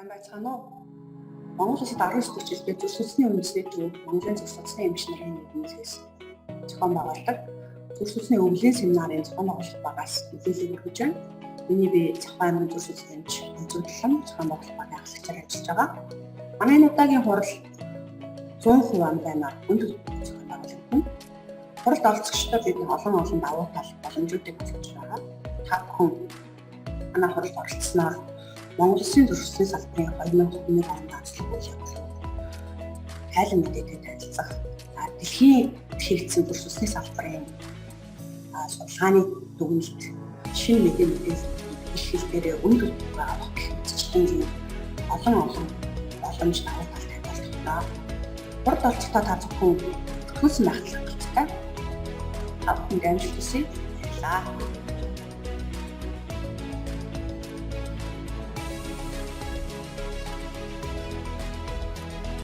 Сайн байцгаана уу? Монгол улсад 19 жилдээ зүрх судасны үндэсний төв Монголын зүрх судасны эмч нарын нэгнээс зохион байгуулдаг зүрх судасны өвлийн семинарын зохион байгуулалт багаас мэдээлэл өгч байна. Миний би Цахим аймгийн зүрх судасны эмч зөвлөлөн зохион байгуулалт багийн ахлагчаар ажиллаж байгаа. Манай энэ удаагийн хурал 100% амбаймаар өндөр зохион байгуулалт юм. Хуралд оролцогчдод бид олон давуу тал боломжуудыг үзэж байгаа. Та бүхэн манай хуралд оролцсноор Монгол Улсын зүрх судасны салбарын 2021 онд онцлог үйл явдал хайлан мэдээтэй танилцах дэлхийн хэрэгцсэн зүрх судасны салбарын судалгааны дүгнэлт шинэ мэдээлэл их хэлбэрээр өндөр авах гэх мэтчлийн олон боломж давуу талтай болдог. Хурд олцтой та зөвхөн төгссөн байх хэрэгтэй. Та бүхэнд амжилт хүсье. Баярлалаа.